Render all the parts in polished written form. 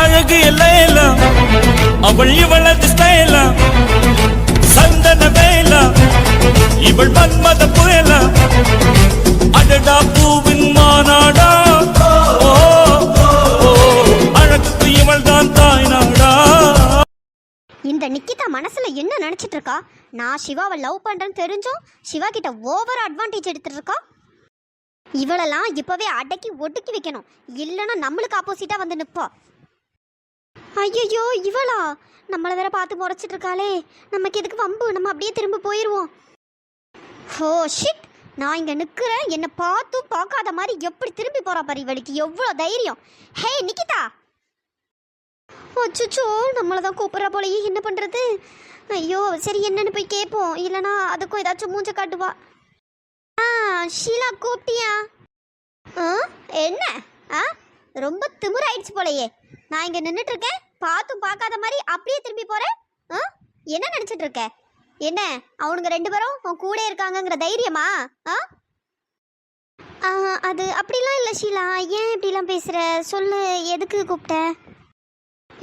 அழகு எல்லாம் அவள் இவளது ஸ்டைலா சந்தன வேலா இவள் மன்மத புயலா அடடா பூவின் மாநாடா ஓ அழகுக்கு இவள் தான் தாய் நாடா. இந்த நிக்கிதா மனசுல என்ன நினைச்சிட்டு இருக்கா? நான் சிவாவை லவ் பண்றேன்னு தெரிஞ்சும் சிவா கிட்ட ஓவர் அட்வான்டேஜ் எடுத்துட்டு இருக்கா. இவளெல்லாம் இப்பவே அடக்கி ஒடுக்கி வைக்கணும், இல்லைன்னா நம்மளுக்கு ஆப்போசிட்டா வந்து நிற்பா. ஐயோ இவளா நம்மளை வேற பார்த்து முறைச்சிட்டு இருக்காளே, நமக்கு எதுக்கு வம்பு, நம்ம அப்படியே திரும்ப போயிடுவோம். ஹோ ஷிட், நான் இங்கே நிற்கிறேன், என்னை பார்த்தும் பார்க்காத மாதிரி எப்படி திரும்பி போகிறா பாரு, இவளுக்கு எவ்வளோ தைரியம். ஹே நிக்கிதா. அச்சோ நம்மளை தான் கூப்பிட்றா போலயே, என்ன பண்ணுறது? ஐயோ சரி என்னன்னு போய் கேட்போம், இல்லைனா அதுக்கும் ஏதாச்சும் மூஞ்ச காட்டுவா. ஷீலா கூப்பிட்டியா? என்ன ரொம்ப திமிராயிடுச்சு போலையே. நான் இங்கே நின்றுட்டு இருக்கேன், பார்த்தும் பார்க்காத மாதிரி அப்படியே திரும்பி போகிறேன். என்ன நினச்சிட்டு இருக்க? என்ன அவனுங்க ரெண்டு பேரும் உன் கூட இருக்காங்கங்கிற தைரியமா? அது அப்படிலாம் இல்லை ஷீலா, ஏன் இப்படிலாம் பேசுகிற? சொல்லு, எதுக்கு கூப்பிட்ட?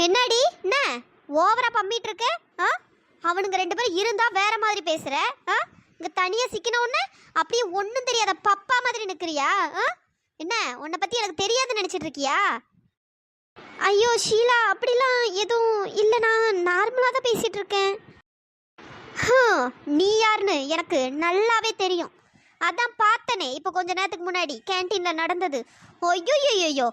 என்னடி என்ன ஓவரா பம்பிட்டு இருக்க? அவனுங்க ரெண்டு பேரும் இருந்தா வேற மாதிரி பேசுற. இங்க தனியா சிக்கின ஒண்ணு அப்படியே ஒன்றும் தெரியாத பப்பா மாதிரி நிற்கிறியா? என்ன உன்னை பத்தி எனக்கு தெரியாதுன்னு நினைச்சிட்டு இருக்கியா? ஐயோ ஷீலா, அப்படிலாம் எதுவும் இல்லை, நான் நார்மலாக தான் பேசிட்டு இருக்கேன். நீ யாருன்னு எனக்கு நல்லாவே தெரியும், அதான் பார்த்தனே இப்போ கொஞ்ச நேரத்துக்கு முன்னாடி கேன்டீனில் நடந்தது. ஐயோ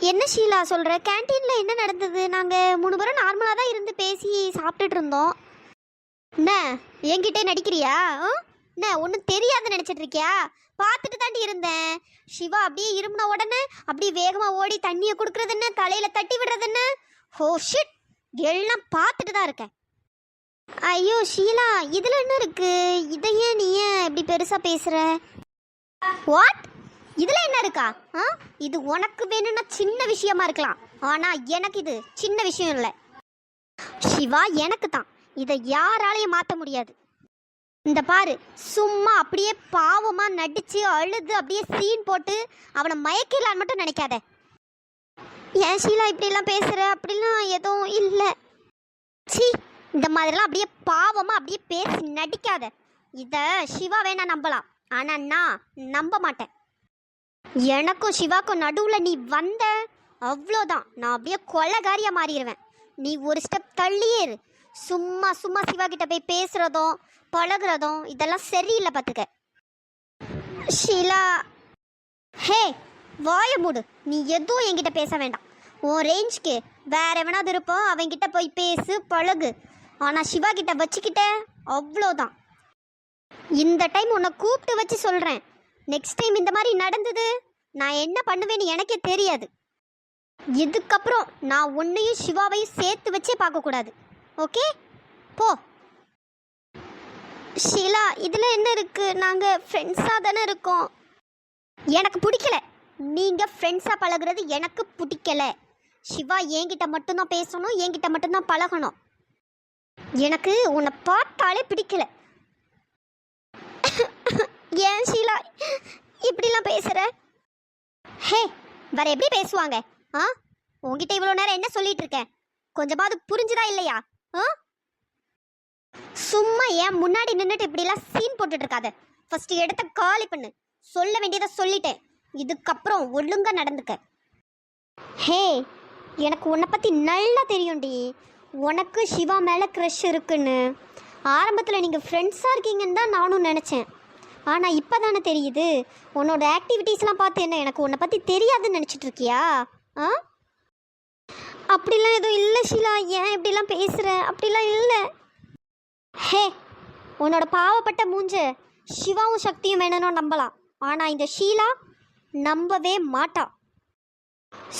என்ன ஷீலா சொல்கிற? கேன்டீனில் என்ன நடந்தது? நாங்கள் 3 பேரும் நார்மலாக தான் இருந்து பேசி சாப்பிட்டுட்டு இருந்தோம். என்ன என்கிட்டே நடிக்கிறியா? என்ன ஒன்றும் தெரியாதுன்னு நினச்சிட்டு இருக்கியா? பார்த்துட்டு தாண்டி இருந்தேன். சிவா அப்படியே இருமுன உடனே அப்படியே வேகமாக ஓடி தண்ணியை கொடுக்குறதுன்னு, தலையில் தட்டி விடுறதுன்னு, ஹோ ஷிட் எல்லாம் பார்த்துட்டு தான் இருக்கேன். ஐயோ ஷீலா, இதில் என்ன இருக்குது? இதையே நீ ஏன் இப்படி பெருசாக பேசுகிற? வாட்? இதில் என்ன இருக்கா? இது உனக்கு வேணும்னா சின்ன விஷயமா இருக்கலாம், ஆனால் எனக்கு இது சின்ன விஷயம் இல்லை. சிவா எனக்கு தான், இதை யாராலையும் மாற்ற முடியாது. இந்த பாரு, சும்மா அப்படியே பாவமாக நடித்து அழுது அப்படியே சீன் போட்டு அவனை மயக்கிடலான்னு மட்டும் நினைக்காத. ஏன் ஷீலா இப்படிலாம் பேசுகிற? அப்படிலாம் எதுவும் இல்லை. சி, இந்த மாதிரிலாம் அப்படியே பாவமாக அப்படியே பேசி நடிக்காத. இதை சிவா வேணா நம்பலாம், ஆனால் நான் நம்ப மாட்டேன். எனக்கும் சிவாக்கும் நடுவில் நீ வந்த அவ்வளோதான், நான் அப்படியே கொலைகாரியாக மாறிடுவேன். நீ ஒரு ஸ்டெப் தள்ளியே இரு. சும்மா சும்மா சிவா கிட்ட போய் பேசுகிறதும் பழகுறதும் இதெல்லாம் சரியில்லை பார்த்துக்க. ஷீலா, ஹே வாய மூடு, நீ எதுவும் என்கிட்ட பேச வேண்டாம். உன் ரேஞ்சுக்கு வேற எவனாவது இருப்போம், அவன்கிட்ட போய் பேசு பழகு. ஆனால் சிவா கிட்ட வச்சுக்கிட்ட அவ்வளோதான். இந்த டைம் உன்னை கூப்பிட்டு வச்சு சொல்கிறேன், நெக்ஸ்ட் டைம் இந்த மாதிரி நடந்தது நான் என்ன பண்ணுவேன்னு எனக்கே தெரியாது. இதுக்கப்புறம் நான் உன்னையும் சிவாவையும் சேர்த்து வச்சே பார்க்கக்கூடாது, ஓகே? போ. ஷீலா, இதில் என்ன இருக்குது? நாங்கள் ஃப்ரெண்ட்ஸாக தானே இருக்கோம். எனக்கு பிடிக்கல, நீங்கள் ஃப்ரெண்ட்ஸாக பழகுறது எனக்கு பிடிக்கல. சிவா என்கிட்ட மட்டும்தான் பேசணும், என்கிட்ட மட்டும்தான் பழகணும். எனக்கு உன்னை பார்த்தாலே பிடிக்கல. ஏன் ஷீலா இப்படிலாம் பேசுகிற? ஹே, வேற எப்படி பேசுவாங்க? உங்ககிட்ட இவ்வளோ நேரம் என்ன சொல்லிட்டு இருக்கேன், கொஞ்சமாவது புரிஞ்சுதா இல்லையா? சும்மா ஏன் முன்னாடி நின்றுட்டு இப்படிலாம் சீன் போட்டுட்டு இருக்காத. ஃபர்ஸ்ட் இடத்த காலி பண்ணு. சொல்ல வேண்டியதை சொல்லிட்டேன், இதுக்கப்புறம் ஒழுங்கா நடந்துக்க. ஹே, எனக்கு உன்னை பற்றி நல்லா தெரியும்டி. உனக்கு சிவா மேலே க்ரஷ் இருக்குன்னு. ஆரம்பத்தில் நீங்கள் ஃப்ரெண்ட்ஸாக இருக்கீங்கன்னு தான் நானும் நினச்சேன். ஆனால் இப்போ தானே தெரியுது, உன்னோட ஆக்டிவிட்டீஸ்லாம் பார்த்து என்ன எனக்கு உன்னை பற்றி தெரியாதுன்னு நினச்சிட்டு இருக்கியா? அப்படிலாம் எதுவும் இல்லை ஷீலா, ஏன் இப்படிலாம் பேசுகிற? அப்படிலாம் இல்லை. ஹே, உன்னோட பாவப்பட்ட மூஞ்ச சிவாவும் சக்தியும் வேணும்னு நம்பலாம், ஆனால் இந்த ஷீலா நம்பவே மாட்டா.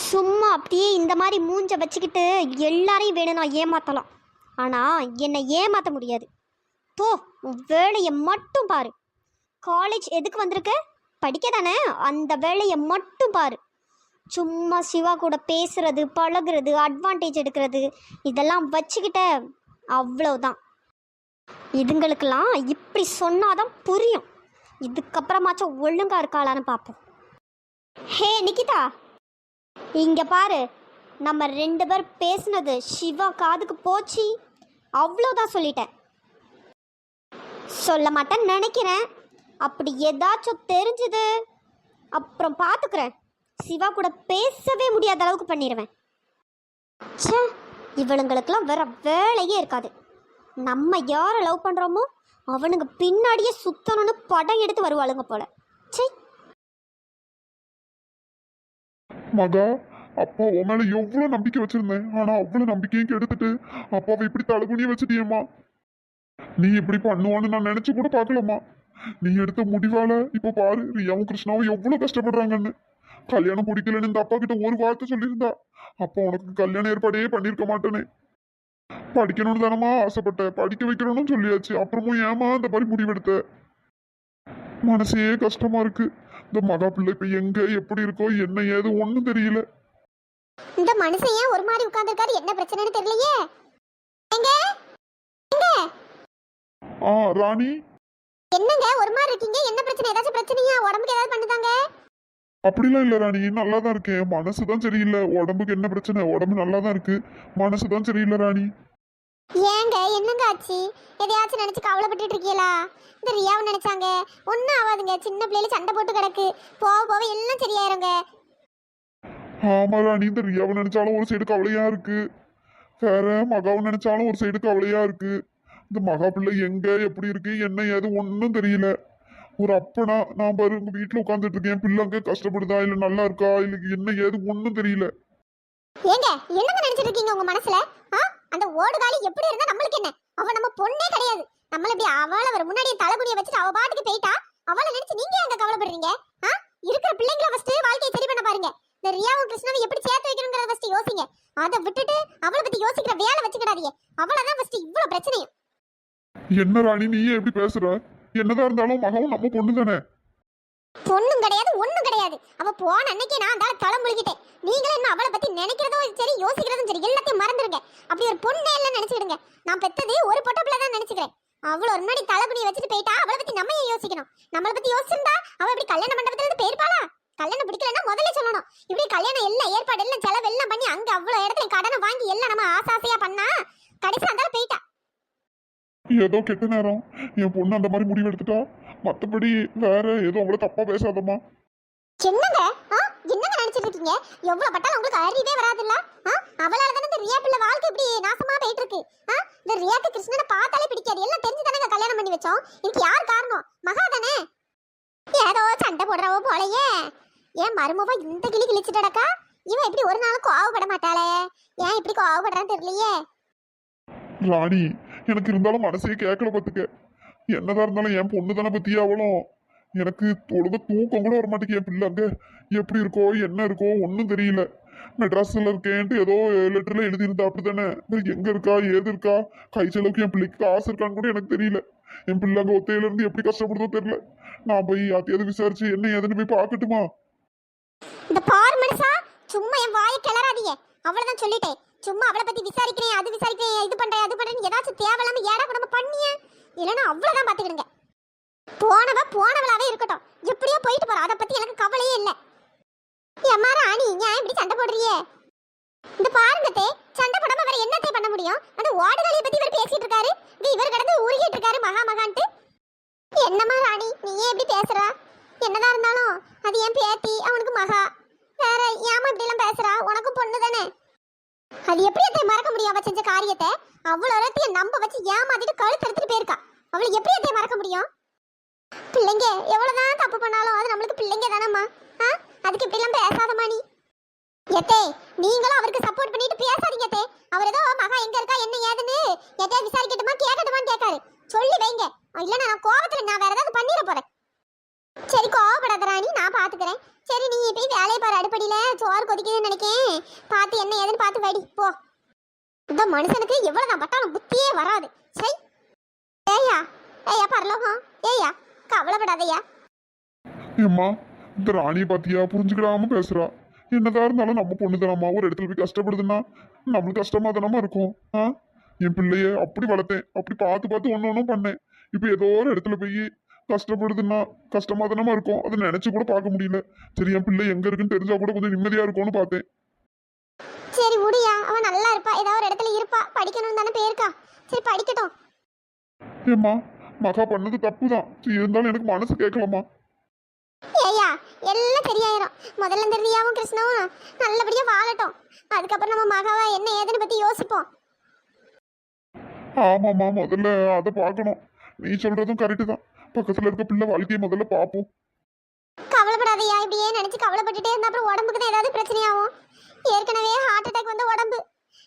சும்மா அப்படியே இந்த மாதிரி மூஞ்ச வச்சுக்கிட்டு எல்லாரையும் வேணும்னா ஏமாற்றலாம், ஆனால் என்னை ஏமாற்ற முடியாது. போ, உன் வேலையை மட்டும் பாரு. காலேஜ் எதுக்கு வந்திருக்க? படிக்க தானே, அந்த வேலையை மட்டும் பாரு. சும்மா சிவா கூட பேசுறது பழகுறது அட்வான்டேஜ் எடுக்கிறது இதெல்லாம் வச்சுக்கிட்ட அவ்வளோதான். இதுங்களுக்கெல்லாம் இப்படி சொன்னாதான் புரியும். இதுக்கப்புறமாச்சும் ஒழுங்கா இருக்காளான்னு பார்ப்போம். ஹே நிக்கிதா, இங்கே பாரு, நம்ம 2 பேர் பேசுனது சிவா காதுக்கு போச்சு, அவ்வளோதான் சொல்லிட்டேன். சொல்ல மாட்டேன்னு நினைக்கிறேன். அப்படி ஏதாச்சும் தெரிஞ்சுது அப்புறம் பார்த்துக்கிறேன். சிவா கூட பேசவே முடியாத அளவுக்கு பண்ணிடுவேன். ச்சே, இவளுங்களுக்கெல்லாம் வேற வேலையே இருக்காது. நம்ம யாரை லவ் பண்ணுறோமோ அவனுங்க பின்னாடியே சுத்தணும்னு படம் எடுத்து வருவாளுங்க போல. சே, மகா, அப்பா உன் மேல எவ்வளவு நம்பிக்கை வச்சிருந்தேன். ஆனா அவ்வளவு நம்பிக்கையும் கெடுத்துட்டு அப்பாவை இப்படி தலகுனிய வச்சுட்டியம்மா. நீ இப்படி பண்ணுவான்னு நான் நினைச்சு கூட பார்க்கலம்மா. நீ எடுத்த முடிவால இப்ப பாரு ரியாவும் கிருஷ்ணாவும் எவ்வளவு கஷ்டப்படுறாங்கன்னு. கல்யாணம் பிடிக்கலன்னு இந்த அப்பா கிட்ட ஒரு வார்த்தை சொல்லியிருந்தா அப்பா உனக்கு கல்யாணம் ஏற்பாடே பண்ணியிருக்க மாட்டேனே. படிக்கணும்னு தானமா ஆசைப்பட்ட, படிக்க வைக்கணும்னு சொல்லியாச்சு, அப்புறமும் ஏமா இந்த மாதிரி முடிவெடுத்த? மனசே கஷ்டமா இருக்கு. இந்த மகா பிள்ளை இப்ப எங்க எப்படி இருக்கோ என்ன ஏது ஒண்ணும் தெரியல. இந்த மனுஷன் ஏன் ஒரு மாதிரி உட்கார்ந்துருக்காரு, என்ன பிரச்சனைன்னு தெரியலையே. எங்க எங்க ராணி, என்னங்க ஒரு மாதிரி இருக்கீங்க? என்ன பிரச்சனை? ஏதாச்சும் பிரச்சனையா? உடம்புக்கு ஏதாவது பண்ணுதாங்க? அப்படிலாம் இல்ல ராணி, நல்லா தான் இருக்கேன். மனசுதான் சரியில்லை. உடம்புக்கு என்ன பிரச்சனை? உடம்பு நல்லா தான் இருக்கு, மனசுதான் சரியில்லை ராணி. ஏங்க என்னங்க ஆச்சு? எதையாச்சும் நினைச்சு கவலைப்பட்டுட்டு இருக்கீங்களா? இந்த ரியாவை நினைச்சாங்க ஒன்னும் ஆகாதுங்க. சின்ன பிள்ளைல சண்டை போட்டு கிடக்கு, போக போக எல்லாம் சரியாயிருங்க. ஆமா ராணி, இந்த ரியாவை நினைச்சாலும் ஒரு சைடு கவலையா இருக்கு, வேற மகாவை நினைச்சாலும் ஒரு சைடு கவலையா இருக்கு. இந்த மகா பிள்ளை எங்க எப்படி இருக்கு என்ன ஏது ஒன்னும் தெரியல. ஒரு அப்பனா நான் பாரு உங்க வீட்டுல உட்காந்துட்டு இருக்கேன், பிள்ளை அங்க கஷ்டப்படுதா இல்ல நல்லா இருக்கா இல்ல என்ன ஏது ஒன்னும் தெரியல. ஏங்க என்னங்க நினைச்சிட்டு இருக்கீங்க உங்க மனசுல? அந்த ஓடுகாலி எப்படி இருந்தா நம்மளுக்கு என்ன? அவ நம்ம பொண்ணே கிடையாது. நம்மள இப்படி அவள வர முன்னாடியே தலைகுனிய வச்சுட்டு அவ பாட்டுக்கு போயிட்டா. அவளை நினைச்சு நீங்க எங்க கவலைப்படுறீங்க? இருக்கிற பிள்ளைங்களை ஃபர்ஸ்ட் வாழ்க்கையை சரி பண்ண பாருங்க. இந்த ரியாவும் கிருஷ்ணாவும் எப்படி சேர்த்து வைக்கணுங்கிறத ஃபர்ஸ்ட் யோசிங்க. அதை விட்டுட்டு அவளை பத்தி யோசிக்கிற வேலை வச்சுக்கிடாதீங்க. அவளதான் ஃபர்ஸ்ட் இவ்வளவு பிரச்சனையும். என்ன ராணி நீயே எப்படி பேசுற? என்னதான் இருந்தாலும் மகவும் நம்ம பொண்ணு தானே. பொண்ணும் கிடையாது ஒண்ணும் கிடையாது. அவ போன அன்னைக்கு நான் அந்த தலை முழுகிட்டேன். நீங்களும் என்ன அவளை பத்தி நினைக்கிறதும் சரி யோசிக்கிறதும் சரி எல்லாத்தையும் மறந்துடுங்க. அப்படி ஒரு பொண்ணே இல்லைன்னு நினைச்சுக்கிடுங்க. நான் பெத்தது ஒரு பொட்ட பிள்ளை தான் நினைச்சுக்கிறேன். அவ்வளோ ஒரு முன்னாடி தலைகுனியை வச்சுட்டு போயிட்டா. அவளை பத்தி நம்ம ஏன் யோசிக்கணும்? நம்மளை பத்தி யோசிச்சிருந்தா அவ இப்படி கல்யாண மண்டபத்துல இருந்து போயிருப்பாளா? கல்யாணம் பிடிக்கலன்னா முதல்ல சொல்லணும். இப்படி கல்யாணம் எல்லாம் ஏற்பாடு எல்லாம் செலவு எல்லாம் பண்ணி அங்க அவ்வளவு இடத்துல கடனை வாங்கி எல்லாம் நம்ம ஆசாசையா பண்ணா கடைசி அந்த போயிட்டா. ஏதோ கெட்ட நேரம் என் பொண்ணு அந்த மாதிரி முடிவு எடுத்துட்டா. மற்றபடி வேற ஏதோ அவங்கள தப்பா பேசாதம்மா. என்னங்க என்னங்க நினைச்சிட்டு இருக்கீங்க? எவ்வளவு பட்டாலும் உங்களுக்கு அறிவே வராதுல்ல? அவளால தானே இந்த ரியா பிள்ளை வாழ்க்கை இப்படி நாசமா போயிட்டு இருக்கு. இந்த ரியாக்கு கிருஷ்ணனை பார்த்தாலே பிடிக்காது. எல்லாம் தெரிஞ்சு தானே கல்யாணம் பண்ணி வச்சோம். இதுக்கு யார் காரணம்? மகா தானே. ஏதோ சண்டை போடுறவோ போலயே. ஏன் மருமவா இந்த கிளி கிழிச்சிட்டடக்கா? இவன் இப்படி ஒரு நாளும் கோவப்பட மாட்டாளே. ஏன் இப்படி கோவப்படுறான்னு தெரியலையே. ராணி, எனக்கு இருந்தாலும் மனசே கேட்கல பார்த்துக்க. என்னதான் இருந்தாலும் என் பொண்ணு தானே பத்தி அவளும். எனக்கு ஒழுங்கா தூக்கம் கூட வர மாட்டேங்க. என் பிள்ளை அங்க எப்படி இருக்கோ என்ன இருக்கோ ஒன்றும் தெரியல. மெட்ராஸ்ல இருக்கேன்ட்டு ஏதோ லெட்டர்ல எழுதியிருந்தா அப்படித்தானே. எங்க இருக்கா ஏது இருக்கா கை செலவுக்கு என் பிள்ளைக்கு காசு இருக்கான்னு கூட எனக்கு தெரியல. என் பிள்ளை அங்க ஒத்தையில இருந்து எப்படி கஷ்டப்படுதோ தெரியல. நான் போய் யாத்தையாவது விசாரிச்சு என்ன ஏதுன்னு போய் பார்க்கட்டுமா? இந்த பார் மனுஷா, சும்மா என் வாயை கிளறாதீங்க. அவ்வளவுதான் சொல்லிட்டேன். சும்மா அவளை பத்தி விசாரிக்கிறேன் அது விசாரிக்கிறேன் இது பண்றேன் அது பண்றேன்னு ஏதாச்சும் தேவையில்லாம ஏடா கூட பண்ணிய இல்லைன்னா அவ்வளவுதான் பாத்துக்கிடுங்க. போனவளாவே இருக்கட்டும். எப்படியோ போயிட்டு போறா. அதை பத்தி எனக்கு கவலையே இல்லை. எம்மா ராணி, ஏன் இப்படி சண்டை போடுறியே? இந்த பாருங்கத்தே, சண்டை போடாம வேற என்னத்தே பண்ண முடியும்? அந்த ஓடுகாலியை பத்தி இவர் பேசிட்டு இருக்காரு. இவர் கடந்து உருகிட்டு இருக்காரு மகான்ட்டு. என்னம்மா ராணி நீ ஏன் இப்படி பேசுறா? என்னதான் இருந்தாலும் அது என் பேத்தி, அவனுக்கு மகா. வேற ஏமா இப்படி எல்லாம் பேசுறா? உனக்கும் பொண்ணு தானே. அது எப்படி அதை மறக்க முடியும்? அவ செஞ்ச காரியத்தை அவ்வளவு நேரத்தையும் நம்ப வச்சு ஏமாத்திட்டு கழுத்து எடுத்துட்டு போயிருக்கா. அவளை எப்படி அதை மறக்க முடியும்? பிள்ளைங்க எவ்வளவுதான் தப்பு பண்ணாலும் அது நம்மளுக்கு பிள்ளைங்க தானம்மா. அதுக்கு இப்படி எல்லாம் பேசாதம்மா நீ. எத்தே, நீங்களும் அவருக்கு சப்போர்ட் பண்ணிட்டு பேசாதீங்க தே. அவர் ஏதோ மகா எங்க இருக்கா என்ன ஏதுன்னு எதையா விசாரிக்கட்டுமா கேட்கட்டுமான்னு கேட்காரு. சொல்லி வைங்க. இல்லைன்னா நான் கோபத்துல நான் வேற ஏதாவது பண்ணிட போறேன். சரி கோவப்படாத ராணி, நான் பாத்துக்கிறேன். சரி நீ போய் வேலையை பாரு. அடுப்படியில சோறு கொதிக்குதுன்னு நினைக்கேன். பார்த்து என்ன ஏதுன்னு பார்த்து வைடி போ. இந்த மனுஷனுக்கு எவ்வளவுதான் பட்டாலும் புத்தியே வராது. சரி ஏய்யா ஏய்யா பரலோகம் ஏய்யா கவலைப்படாதையா. ஏம்மா, இந்த ராணியை பாத்தியா புரிஞ்சுக்கிடாம பேசுறா. என்னதான் இருந்தாலும் நம்ம பொண்ணு தானம்மா. ஒரு இடத்துல போய் கஷ்டப்படுதுன்னா நம்மளுக்கு கஷ்டமா தானமா இருக்கும். என் பிள்ளைய அப்படி வளர்த்தேன், அப்படி பார்த்து ஒன்னும் பண்ணேன். இப்ப ஏதோ ஒரு இடத்துல போய் கஷ்டப்படுதுன்னா கஷ்டமா தானமா இருக்கும். அதை நினைச்சு கூட பார்க்க முடியல. சரி என் பிள்ளை எங்க இருக்குன்னு தெரிஞ்சா கூட கொஞ்சம் நிம்மதியா இருக்கும்னு பார்த்தேன். சரி விடியா, அவன் நல்லா இருப்பா, ஏதாவது ஒரு இடத்துல இருப்பா, படிக்கணும்னு தானே போயிருக்கா. சரி படிக்கட்டும். ஏம்மா மகா பண்ணது தப்பு தான், இருந்தாலும் எனக்கு மனசு கேட்கலம்மா. ஏயா எல்லாம் சரியாயிரும். முதல்ல இந்த ரியாவும் கிருஷ்ணாவும் நல்லபடியா வாழட்டும், அதுக்கப்புறம் நம்ம மகாவா என்ன ஏதுன்னு பத்தி யோசிப்போம். ஆமாம்மா, முதல்ல அதை பார்க்கணும். நீ சொல்றதும் கரெக்டு தான். பக்கத்துல இருக்க பிள்ளை வாழ்க்கையை முதல்ல பார்ப்போம். கவலைப்படாதயா, இப்படியே நினைச்சு கவலைப்பட்டுட்டே இருந்தா அப்புறம் உடம்புக்கு தான் ஏதாவது பிரச்சனையாகும். ஏற்கனவே ஹார்ட் அட்டாக் வந்த உடம்பு,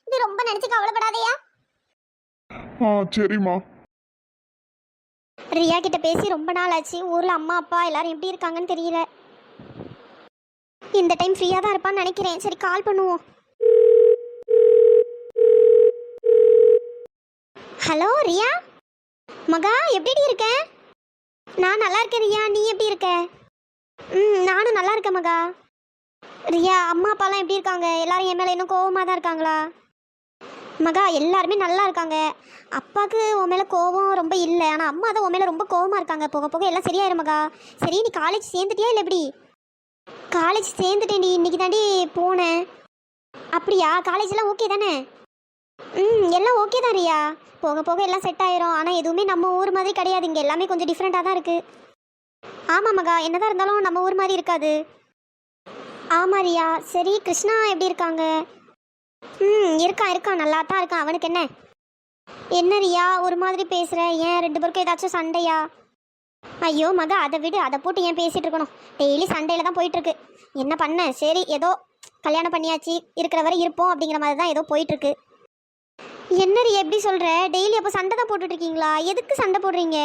இது ரொம்ப நினைச்சு கவலைப்படாதயா. சரிம்மா. ரியா கிட்ட பேசி ரொம்ப நாள் ஆச்சு. ஊர்ல அம்மா அப்பா எல்லாரும் எப்படி இருக்காங்கன்னு தெரியல. இந்த டைம் ஃப்ரீயா தான் இருப்பான்னு நினைக்கிறேன். சரி கால் பண்ணுவோம். ஹலோ ரியா. மகா எப்படி இருக்க? நான் நல்லா இருக்கேன் ரியா, நீ எப்படி இருக்க? நானும் நல்லா இருக்கேன் மகா. ரியா அம்மா அப்பாலாம் எப்படி இருக்காங்க? எல்லாரும் என் மேலே இன்னும் கோவமாக தான் இருக்காங்களா? மகா எல்லாருமே நல்லா இருக்காங்க. அப்பாவுக்கு உன் மேலே கோவம் ரொம்ப இல்லை, ஆனால் அம்மா தான் உன் மேலே ரொம்ப கோவமாக இருக்காங்க. போக போக எல்லாம் சரியாயிரும் மகா. சரி நீ காலேஜ் சேர்ந்துட்டியா இல்லை எப்படி? காலேஜ் சேர்ந்துட்டேன்டி, இன்னைக்கு தாண்டி போனேன். அப்படியா? காலேஜெலாம் ஓகே தானே? எல்லாம் ஓகே தான் ரியா, போக போக எல்லாம் செட் ஆயிரும். ஆனால் எதுவுமே நம்ம ஊர் மாதிரி கிடையாது, இங்கே எல்லாமே கொஞ்சம் டிஃப்ரெண்ட்டாக தான் இருக்குது. ஆமாம் மகா, என்னதான் இருந்தாலும் நம்ம ஊர் மாதிரி இருக்காது. ஆமாம் ரியா. சரி கிருஷ்ணா எப்படி இருக்காங்க? இருக்கான் நல்லா தான் இருக்கான். அவனுக்கு என்ன? என்ன ரியா ஒரு மாதிரி பேசுகிற? ஏன் ரெண்டு பேருக்கும் ஏதாச்சும் சண்டையா? ஐயோ மகா அதை விடு, அதை போட்டு ஏன் பேசிகிட்டு இருக்கணும்? டெய்லி சண்டையில் தான் போயிட்டுருக்கு. என்ன பண்ண? சரி ஏதோ கல்யாணம் பண்ணியாச்சு, இருக்கிற வரை இருப்போம் அப்படிங்கிற மாதிரி தான் ஏதோ போயிட்டுருக்கு. என்ன ரியா எப்படி சொல்கிற? டெய்லி அப்போ சண்டை தான் போட்டுட்ருக்கீங்களா? எதுக்கு சண்டை போடுறீங்க?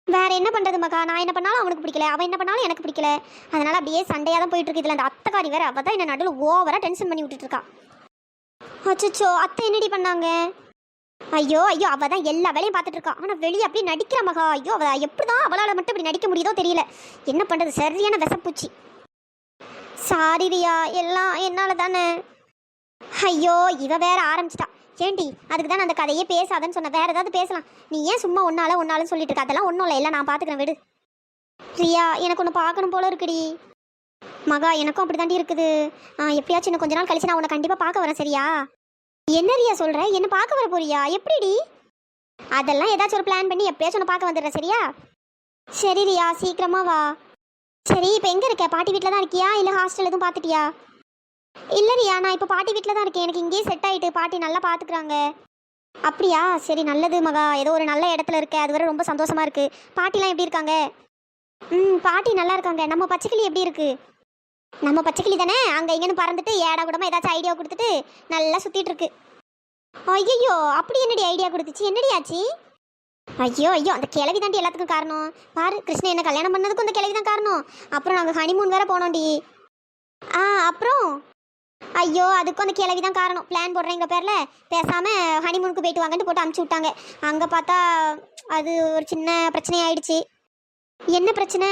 வேற என்ன பண்ணுறது மகா, நான் என்ன பண்ணாலும் அவனுக்கு பிடிக்கல, அவன் என்ன பண்ணாலும் எனக்கு பிடிக்கல, அதனால் அப்படியே சண்டையாக தான் போயிட்டுருக்கு. இதில் அந்த அத்தைக்காரி வேறு, அவள் தான் என்ன நடுவில் ஓவராக டென்ஷன் பண்ணி விட்டுட்டுருக்கா. அச்சோ அத்தை என்னடி பண்ணாங்க? ஐயோ அவள் தான் எல்லா வேலையும் பார்த்துட்டு இருக்கா, ஆனால் வெளியே அப்படி நடிக்கிற மகா. ஐயோ அவள் எப்படி தான் அவளால் மட்டும் இப்படி நடிக்க முடியுதோ தெரியல. என்ன பண்ணுறது, சரியான விசப்பூச்சி. சாரி ரியா, எல்லாம் என்னால் தானே. ஐயோ இவ வேற ஆரம்பிச்சிட்டா. ஏண்டி அதுக்கு தான் அந்த கதையே பேசாதன்னு சொன்ன, வேற ஏதாவது பேசலாம். நீ ஏன் சும்மா ஒன்னாலும் சொல்லிட்டு இருக்க? அதெல்லாம் ஒன்றும் இல்லை, நான் பார்த்துக்கிறேன் விடு. ரியா எனக்கு ஒன்று பார்க்கணும் போல இருக்குடி. மகா எனக்கும் அப்படி தாண்டி இருக்குது. எப்படியாச்சும் இன்னும் கொஞ்ச நாள் கழிச்சு நான் உன்னை கண்டிப்பாக பார்க்க வரேன், சரியா? என்ன ரியா சொல்கிற? என்ன பார்க்க வர போறியா? எப்படிடி? அதெல்லாம் ஏதாச்சும் ஒரு பிளான் பண்ணி எப்படியாச்சும் உன்னை பார்க்க வந்துடுறேன், சரியா? சரி ரியா சீக்கிரமா வா. சரி இப்போ எங்கே இருக்க? பாட்டி வீட்டில் தான் இருக்கியா இல்லை ஹாஸ்டல் எதுவும் பார்த்துட்டியா? இல்லை ரியா நான் இப்போ பாட்டி வீட்டில் தான் இருக்கேன், எனக்கு இங்கேயே செட் ஆகிட்டு, பாட்டி நல்லா பார்த்துக்குறாங்க. அப்படியா? சரி நல்லது மகா, ஏதோ ஒரு நல்ல இடத்துல இருக்க, அது வரை ரொம்ப சந்தோஷமா இருக்கு. பாட்டிலாம் எப்படி இருக்காங்க? பாட்டி நல்லா இருக்காங்க. நம்ம பச்சைக்கிளி எப்படி இருக்கு? நம்ம பச்சைக்கிளி தானே, அங்கே இங்கேன்னு பறந்துட்டு ஏடா கூடமா ஏதாச்சும் ஐடியா கொடுத்துட்டு நல்லா சுற்றிட்டு இருக்கு. ஐயோ அப்படி என்னடி ஐடியா கொடுத்துச்சு? என்னடி ஆச்சு? ஐயோ அந்த கிழவி தாண்டி எல்லாத்துக்கும் காரணம். பாரு கிருஷ்ணன் என்ன கல்யாணம் பண்ணதுக்கும் அந்த கிழவி தான் காரணம். அப்புறம் நாங்கள் ஹனிமூன் வேற போனோம்டி. அப்புறம் ஐயோ அதுக்கும் அந்த கிழவி தான் காரணம். பிளான் போடுறேங்கிற பேரில் பேசாமல் ஹனிமூனுக்கு போயிட்டு வாங்கன்ட்டு போட்டு அனுப்பிச்சி விட்டாங்க. அங்கே பார்த்தா அது ஒரு சின்ன பிரச்சனை ஆயிடுச்சு. என்ன பிரச்சனை?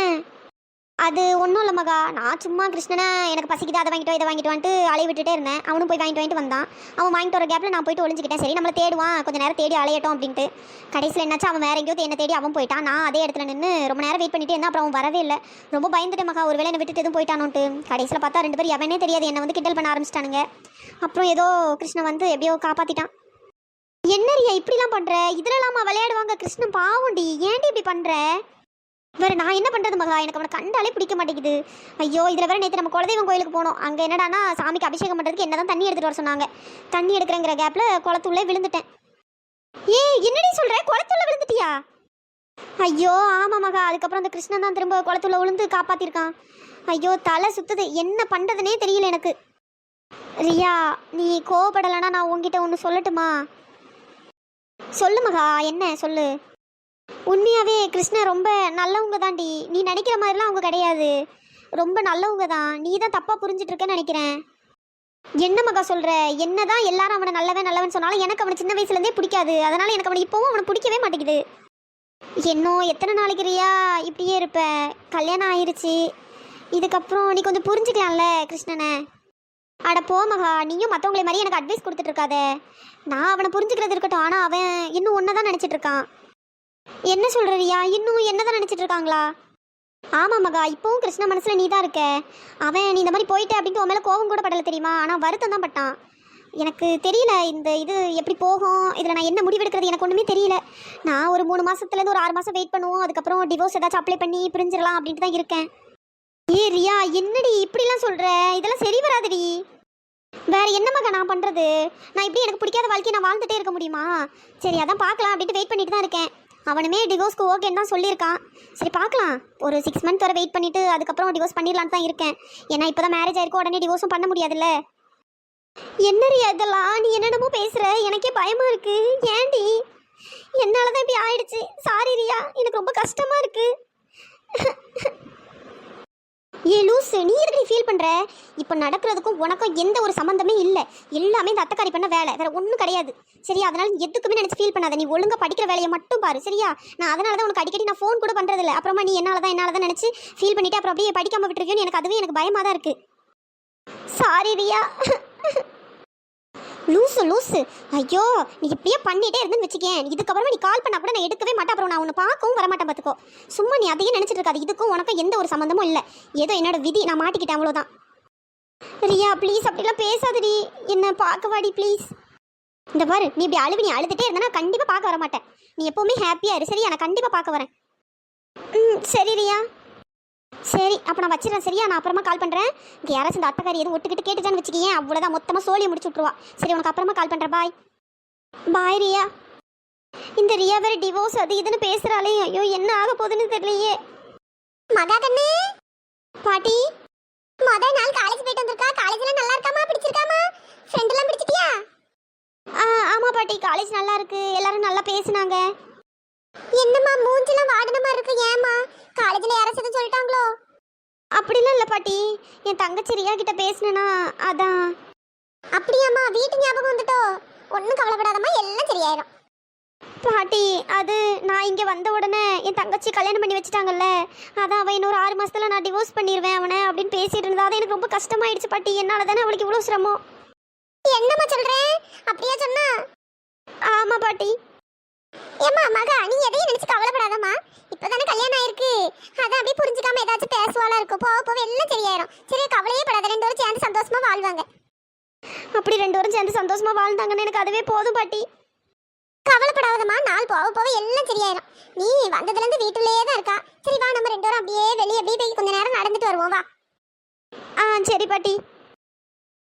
அது ஒன்றும் இல்லை மகா, நான் சும்மா கிருஷ்ணனை எனக்கு பசிக்குது அதை வாங்கிட்டு இதை வாங்கிட்டு வந்துட்டு அலைய விட்டுட்டே இருந்தேன். அவனும் போய் வாங்கிட்டு வந்தான். அவன் வாங்கிட்டு வர கேப்பில் நான் போயிட்டு ஒளிஞ்சிக்கிட்டேன். சரி நம்மளை தேடுவான், கொஞ்சம் நேரம் தேடி அலையட்டும் அப்படின்ட்டு. கடைசியில் என்னாச்சு, அவன் வேற எங்கேயோ என்ன தேடி அவன் போயிட்டான். நான் அதே இடத்துல நின்று ரொம்ப நேரம் வெயிட் பண்ணிட்டு இருந்தேன். அப்புறம் அவன் வரவே இல்லை. ரொம்ப பயந்துட்டேன் மகா, ஒரு வேளை என்னை விட்டுட்டு எதுவும் போயிட்டானோன்ட்டு. கடைசியில் பார்த்தா ரெண்டு பேரும் எவனே தெரியாது என்னை வந்து கிண்டல் பண்ண ஆரம்பிச்சிட்டானுங்க. அப்புறம் ஏதோ கிருஷ்ணன் வந்து எப்படியோ காப்பாற்றிட்டான். என்ன ரியா இப்படிலாம் பண்ணுற? இதுலலாமா விளையாடுவாங்க? கிருஷ்ணன் பாவண்டி, ஏன்டி இப்படி பண்ணுற? வேற நான் என்ன பண்ணுறது மகா, எனக்கு அவனை கண்டாலே பிடிக்க மாட்டேங்குது. ஐயோ இதில் வேற நேற்று நம்ம குலதெய்வம் கோயிலுக்கு போனோம். அங்கே என்னடானா சாமிக்கு அபிஷேகம் பண்ணுறதுக்கு என்ன தான் தண்ணி எடுத்துகிட்டு வர சொன்னாங்க. தண்ணி எடுக்கிறேங்கிற கேப்பில் குளத்துள்ளே விழுந்துட்டேன். என்னடி சொல்கிற? குளத்துள்ள விழுந்துட்டியா? ஐயோ ஆமாம் மகா, அதுக்கப்புறம் அந்த கிருஷ்ணன் தான் திரும்ப குளத்துள்ள விழுந்து காப்பாற்றிருக்கான். ஐயோ தலை சுற்றுது, என்ன பண்ணுறதுனே தெரியல எனக்கு. ரியா நீ கோவப்படலைன்னா நான் உங்ககிட்ட ஒன்று சொல்லட்டுமா? சொல்லு மகா, என்ன சொல்லு. உண்மையாகவே கிருஷ்ணன் ரொம்ப நல்லவங்க தாண்டி, நீ நினைக்கிற மாதிரிலாம் அவங்க கிடையாது, ரொம்ப நல்லவங்க தான். நீ தான் தப்பாக புரிஞ்சிட்ருக்கன்னு நினைக்கிறேன். என்ன மகா சொல்கிற? என்ன தான் எல்லாரும் அவனை நல்லவன் சொன்னாலும் எனக்கு அவனை சின்ன வயசுலேருந்தே பிடிக்காது. அதனால் எனக்கு அவனை இப்போவும் அவனை பிடிக்கவே மாட்டேங்குது. இன்னும் எத்தனை நாளைக்கு ரியா இப்படியே இருப்ப? கல்யாணம் ஆயிடுச்சு, இதுக்கப்புறம் நீ கொஞ்சம் புரிஞ்சுக்கலாம்ல கிருஷ்ணனை. அட போ மகா, நீயும் மற்றவங்களே மாதிரி எனக்கு அட்வைஸ் கொடுத்துட்ருக்காத. நான் அவனை புரிஞ்சுக்கிறது இருக்கட்டும், ஆனால் அவன் இன்னும் ஒன்றை தான் நினச்சிட்டு இருக்கான். என்ன சொல்கிறியா? இன்னும் என்ன தான் நினச்சிட்டு இருக்காங்களா? ஆமா மகா, இப்போவும் கிருஷ்ணா மனசுல நீ தான் இருக்க. அவன் நீ இந்த மாதிரி போயிட்ட அப்படின்ட்டு உன் மேல கோபம் கூட படல தெரியுமா, ஆனால் வருத்தம் தான் பட்டான். எனக்கு தெரியல இந்த இது எப்படி போகும், இதில் நான் என்ன முடிவெடுக்கிறது எனக்கு ஒன்றுமே தெரியல. நான் ஒரு 3 மாதத்துலேருந்து ஒரு 6 மாதம் வெயிட் பண்ணுவோம், அதுக்கப்புறம் டிவோர்ஸ் ஏதாச்சும் அப்ளை பண்ணி பிரிஞ்சிடலாம் அப்படின்ட்டு தான் இருக்கேன். ஏ ரியா, என்னடி இப்படிலாம் சொல்கிற? இதெல்லாம் சரி வராதுடி. வேற என்ன மகா நான் பண்ணுறது? நான் இப்படி எனக்கு பிடிக்காத வாழ்க்கையை நான் வாழ்ந்துட்டே இருக்க முடியுமா? சரி அதான் பார்க்கலாம் அப்படின்ட்டு வெயிட் பண்ணிட்டு தான் இருக்கேன். அவனுமே டிவோர்ஸ்க்கு ஓகேன்னு தான் சொல்லியிருக்கான். சரி பார்க்கலாம், ஒரு 6 மந்த் வரை வெயிட் பண்ணிவிட்டு அதுக்கப்புறம் டிவோர்ஸ் பண்ணிடலான்னு தான் இருக்கேன். ஏன்னா இப்போ தான் மேரேஜ் ஆயிருக்கும், உடனே டிவோர்ஸும் பண்ண முடியாதுல்ல. என்ன ரியா இதெல்லாம் நீ என்னென்னமோ பேசுகிற, எனக்கே பயமாக இருக்கு. ஏன்டி? என்னால் தான் இப்படி ஆயிடுச்சு. சாரி ரியா, எனக்கு ரொம்ப கஷ்டமாக இருக்கு. ஏ லூசு, நீ எதுக்கு நீ ஃபீல் பண்ணுற? இப்போ நடக்கிறதுக்கும் உனக்கும் எந்த ஒரு சம்மந்தமே இல்லை. எல்லாமே இந்த அத்தைக்காரி பண்ண வேலை, வேற ஒன்றும் கிடையாது. சரியா? அதனால எதுக்குமே நினச்சி ஃபீல் பண்ணாத. நீ ஒழுங்காக படிக்கிற வேலையை மட்டும் பாரு. சரியா? நான் அதனால தான் உனக்கு அடிக்கடி நான் ஃபோன் கூட பண்ணுறதில்ல. அப்புறமா நீ என்னால் தான் நினச்சி ஃபீல் பண்ணிவிட்டு அப்புறம் அப்படியே படிக்காமல் விட்டுருக்கேன்னு எனக்கு அதுவே எனக்கு பயமாக தான் இருக்குது. சாரி ரியா. லூசு லூசு, ஐயோ நீ இப்படியே பண்ணிட்டே இருந்துன்னு வச்சுக்கேன். இதுக்கப்புறமா நீ கால் பண்ணா கூட நான் எடுக்கவே மாட்டேன். அப்புறம் நான் உன்னை பார்க்கவும் வரமாட்டேன் பார்த்துக்கோ. சும்மா நீ அதையே நினச்சிட்டு இருக்காது. இதுக்கும் உனக்கும் எந்த ஒரு சம்மந்தமும் இல்லை. ஏதோ என்னோட விதி, நான் மாட்டிக்கிட்டேன் அவ்வளோதான். ரியா ப்ளீஸ் அப்படிலாம் பேசாதடி, என்ன பார்க்க வாடி ப்ளீஸ். இந்த பாரு, நீ இப்படி நீ அழுதுகிட்டே இருந்தா நான் கண்டிப்பாக பார்க்க வர மாட்டேன். நீ எப்போவுமே ஹாப்பியாக இரு. சரியா? நான் கண்டிப்பாக பார்க்க வரேன். சரி ரியா. சரி அப்போ நான் வச்சிடறேன். சரியா? நான் அப்புறமா கால் பண்ணுறேன். இங்கே யாராச்சும் இந்த அத்தைக்காரி எதுவும் ஒட்டுக்கிட்டு கேட்டுட்டான்னு வச்சுக்கேன், அவ்வளோதான், மொத்தமாக சோழியை முடிச்சு விட்ருவா. சரி உனக்கு அப்புறமா கால் பண்ணுறேன். பாய் பாய் ரியா. இந்த ரியா வேறு டிவோர்ஸ் அது இதுன்னு பேசுகிறாளே, ஐயோ என்ன ஆக போகுதுன்னு தெரியலையே. மகா கண்ணு, பாட்டி முதல் நாள் காலேஜ் போயிட்டு வந்திருக்கா. காலேஜ்லாம் நல்லா இருக்காமா? பிடிச்சிருக்காமா? ஃப்ரெண்ட் எல்லாம் பிடிச்சிட்டியா? ஆமாம் பாட்டி, காலேஜ் நல்லா இருக்கு, எல்லாரும் நல்லா பேசுனாங்க. என்னம்மா மூஞ்சிலாம் வாடின மாதிரி இருக்கு, ஏமா? காலேஜில் யாராச்சும் சொல்லிட்டாங்களோ? அப்படிலாம் இல்லை பாட்டி, என் தங்கச்சி ரியா கிட்ட பேசினேன்னா அதான். அப்படியாம்மா? வீட்டு ஞாபகம் வந்துட்டோ? ஒன்றும் கவலைப்படாதம்மா, எல்லாம் சரியாயிடும். பாட்டி அது நான் இங்கே வந்த உடனே என் தங்கச்சி கல்யாணம் பண்ணி வச்சுட்டாங்கல்ல, அதான் அவன் இன்னொரு 6 மாதத்தில் நான் டிவோர்ஸ் பண்ணிடுவேன் அவனை அப்படின்னு பேசிட்டு இருந்தா. அது எனக்கு ரொம்ப கஷ்டமாயிடுச்சு பாட்டி. என்னால் தானே அவளுக்கு இவ்வளோ சிரமம். என்னம்மா சொல்கிறேன்? அப்படியா சொன்னா? ஆமாம் பாட்டி. ஏம்மா மகா, நீ எதையும் நினைச்சு கவலைப்படாதம்மா. இப்பதானே கல்யாணம் ஆயிருக்கு, அதான் அப்படியே புரிஞ்சுக்காம ஏதாச்சும் பேசுவாளா இருக்கும். போக போக எல்லாம் சரியாயிரும். சரியா? கவலையே படாத. 2 பேரும் சேர்ந்து சந்தோஷமா வாழ்வாங்க. அப்படி 2 பேரும் சேர்ந்து சந்தோஷமா வாழ்ந்தாங்கன்னு எனக்கு அதுவே போதும் பாட்டி. கவலைப்படாதம்மா, நாள் போக போக எல்லாம் சரியாயிரும். நீ வந்ததுல இருந்து வீட்டுலயே தான் இருக்கா. சரி வா, நம்ம 2 பேரும் அப்படியே வெளியே போய் கொஞ்ச நேரம் நடந்துட்டு வருவோம். வா. சரி பாட்டி.